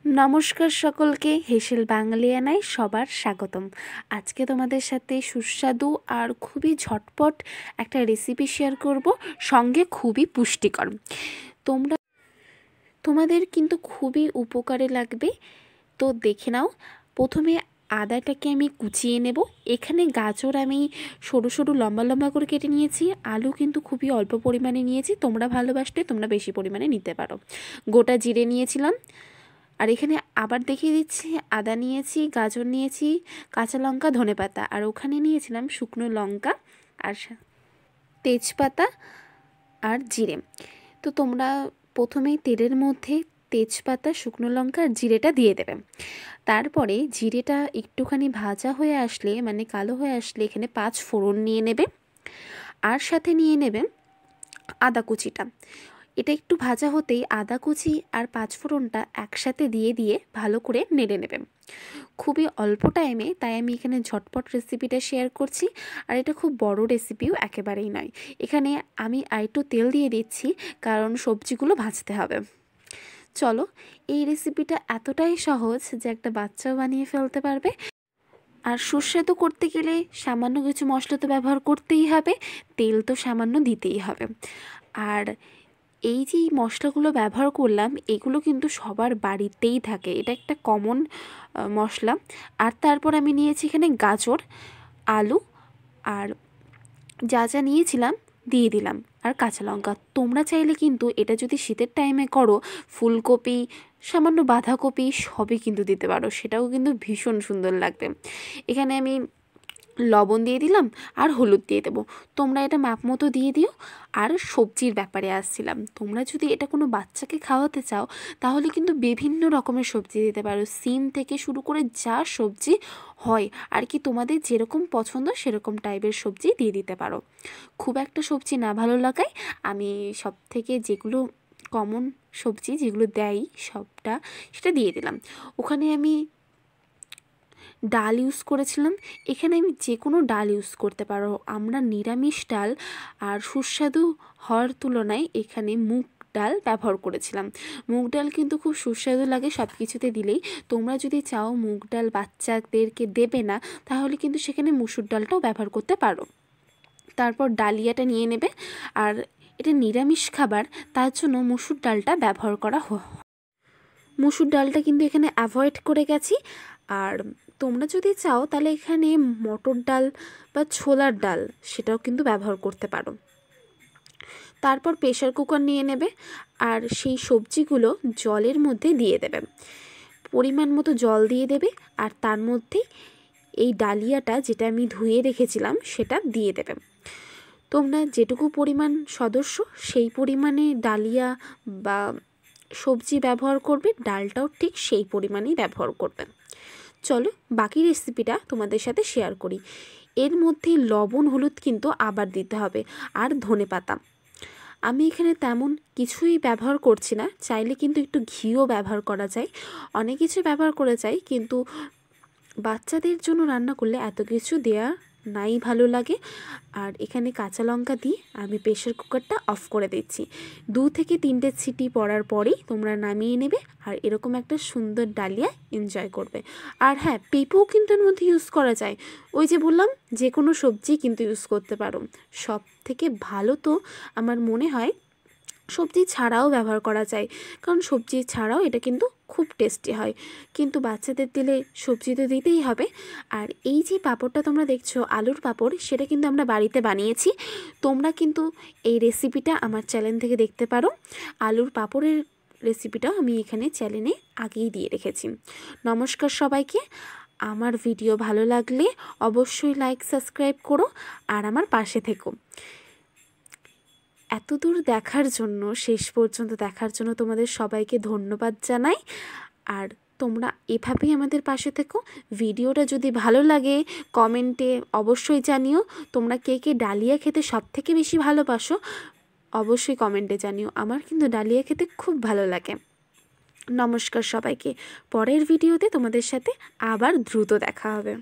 নমস্কার সকলকে, হেসেল বাঙালিয়ানায় সবার স্বাগতম। আজকে তোমাদের সাথে সুস্বাদু আর খুবই ঝটপট একটা রেসিপি শেয়ার করব, সঙ্গে খুবই পুষ্টিকর। তোমাদের কিন্তু খুবই উপকারে লাগবে। তো দেখে নাও। প্রথমে আদাটাকে আমি কুচিয়ে নেব। এখানে গাজর আমি সরু সরু লম্বা লম্বা করে কেটে নিয়েছি। আলু কিন্তু খুবই অল্প পরিমাণে নিয়েছি, তোমরা ভালোবাসলে তোমরা বেশি পরিমাণে নিতে পারো। গোটা জিরে নিয়েছিলাম। আর এখানে আবার দেখিয়ে দিচ্ছি, আদা নিয়েছি, গাজর নিয়েছি, কাঁচা লঙ্কা, ধনেপাতা, আর ওখানে নিয়েছিলাম শুকনো লঙ্কা আর তেজপাতা আর জিরে। তো তোমরা প্রথমেই তেলের মধ্যে তেজপাতা, শুকনো লঙ্কা আর জিরেটা দিয়ে দেবে। তারপরে জিরেটা একটুখানি ভাজা হয়ে আসলে, মানে কালো হয়ে আসলে, এখানে 5 ফোড়ন নিয়ে নেবে। আর সাথে নিয়ে নেবে আদা কুচিটা। এটা একটু ভাজা হতেই আদা কুচি আর 5 ফোড়নটা একসাথে দিয়ে ভালো করে নেড়ে নেবে, খুবই অল্প টাইমে। তাই আমি এখানে ঝটপট রেসিপিটা শেয়ার করছি। আর এটা খুব বড় রেসিপিও একেবারেই নয়। এখানে আমি আরেকটু তেল দিয়ে দিচ্ছি, কারণ সবজিগুলো ভাজতে হবে। চলো, এই রেসিপিটা এতটাই সহজ যে একটা বাচ্চাও বানিয়ে ফেলতে পারবে। আর সুস্বাদু করতে গেলে সামান্য কিছু মশলা তো ব্যবহার করতেই হবে, তেল তো সামান্য দিতেই হবে। আর এই যে মশলাগুলো ব্যবহার করলাম, এগুলো কিন্তু সবার বাড়িতেই থাকে, এটা একটা কমন মশলা। আর তারপর আমি নিয়েছি এখানে গাজর, আলু, আর যা নিয়েছিলাম দিয়ে দিলাম, আর কাঁচা লঙ্কা। তোমরা চাইলে কিন্তু এটা যদি শীতের টাইমে করো, ফুলকপি, সামান্য বাঁধাকপি সবই কিন্তু দিতে পারো, সেটাও কিন্তু ভীষণ সুন্দর লাগবে। এখানে আমি লবণ দিয়ে দিলাম আর হলুদ দিয়ে দেবো, তোমরা এটা মাপ মতো দিয়ে দিও। আর সবজির ব্যাপারে আসছিলাম, তোমরা যদি এটা কোনো বাচ্চাকে খাওয়াতে চাও তাহলে কিন্তু বিভিন্ন রকমের সবজি দিতে পারো, সিম থেকে শুরু করে যা সবজি হয় আর কি, তোমাদের যেরকম পছন্দ সেরকম টাইপের সবজি দিয়ে দিতে পারো। খুব একটা সবজি না ভালো লাগায় আমি সব থেকে যেগুলো কমন সবজি যেগুলো দেয় সবটা, সেটা দিয়ে দিলাম। ওখানে আমি ডাল ইউজ করেছিলাম। এখানে আমি যে কোনো ডাল ইউজ করতে পারো, আমরা নিরামিষ ডাল আর সুস্বাদু হওয়ার তুলনায় এখানে মুগ ডাল ব্যবহার করেছিলাম। মুগ ডাল কিন্তু খুব সুস্বাদু লাগে সব কিছুতে দিলেই। তোমরা যদি চাও মুগ ডাল বাচ্চাদেরকে দেবে না, তাহলে কিন্তু সেখানে মুসুর ডালটাও ব্যবহার করতে পারো। তারপর ডালিয়াটা নিয়ে নেবে। আর এটা নিরামিষ খাবার, তার জন্য মুসুর ডালটা ব্যবহার করা মুসুর ডালটা কিন্তু এখানে অ্যাভয়েড করে গেছি। আর তোমরা যদি চাও তাহলে এখানে মটর ডাল বা ছোলার ডাল সেটাও কিন্তু ব্যবহার করতে পারো। তারপর প্রেশার কুকার নিয়ে নেবে আর সেই সবজিগুলো জলের মধ্যে দিয়ে দেবে, পরিমাণ মতো জল দিয়ে দেবে। আর তার মধ্যে এই ডালিয়াটা যেটা আমি ধুয়ে রেখেছিলাম সেটা দিয়ে দেবে। তোমরা যেটুকু পরিমাণ সদস্য সেই পরিমাণে ডালিয়া বা সবজি ব্যবহার করবে, ডালটাও ঠিক সেই পরিমাণেই ব্যবহার করবে। চলো বাকি রেসিপিটা তোমাদের সাথে শেয়ার করি। এর মধ্যে লবণ হলুদ কিন্তু আবার দিতে হবে, আর ধনেপাতা। আমি এখানে তেমন কিছুই ব্যবহার করছি না, চাইলে কিন্তু একটু ঘিও ব্যবহার করা যায়, অনেক কিছু ব্যবহার করা যায়, কিন্তু বাচ্চাদের জন্য রান্না করলে এত কিছু দেয়া নাই ভালো লাগে। আর এখানে কাঁচা লঙ্কা দিয়ে আমি প্রেশার কুকারটা অফ করে দিচ্ছি। 2 থেকে 3টে সিটি পড়ার পরেই তোমরা নামিয়ে নেবে আর এরকম একটা সুন্দর ডালিয়া এনজয় করবে। আর হ্যাঁ, পেঁপেও কিন্তু এর মধ্যে ইউজ করা যায়। ওই যে বললাম, যে কোনো সবজি কিন্তু ইউজ করতে পারো। সব থেকে ভালো তো আমার মনে হয় সবজি ছাড়াও ব্যবহার করা যায়, কারণ সবজি ছাড়াও এটা কিন্তু খুব টেস্টি হয়। কিন্তু বাচ্চাদের দিলে সবজি তো দিতেই হবে। আর এই যে পাঁপড়টা তোমরা দেখছো, আলুর পাঁপড়, সেটা কিন্তু আমরা বাড়িতে বানিয়েছি। তোমরা কিন্তু এই রেসিপিটা আমার চ্যানেল থেকে দেখতে পারো। আলুর পাঁপড়ের রেসিপিটাও আমি এখানে চ্যানেলে আগেই দিয়ে রেখেছি। নমস্কার সবাইকে। আমার ভিডিও ভালো লাগলে অবশ্যই লাইক সাবস্ক্রাইব করো আর আমার পাশে থেকো। এত দূর দেখার জন্য, শেষ পর্যন্ত দেখার জন্য তোমাদের সবাইকে ধন্যবাদ জানাই। আর তোমরা এভাবেই আমাদের পাশে থেকো। ভিডিওটা যদি ভালো লাগে কমেন্টে অবশ্যই জানিও। তোমরা কে কে ডালিয়া খেতে সবথেকে বেশি ভালোবাসো অবশ্যই কমেন্টে জানিও। আমার কিন্তু ডালিয়া খেতে খুব ভালো লাগে। নমস্কার সবাইকে। পরের ভিডিওতে তোমাদের সাথে আবার দ্রুত দেখা হবে।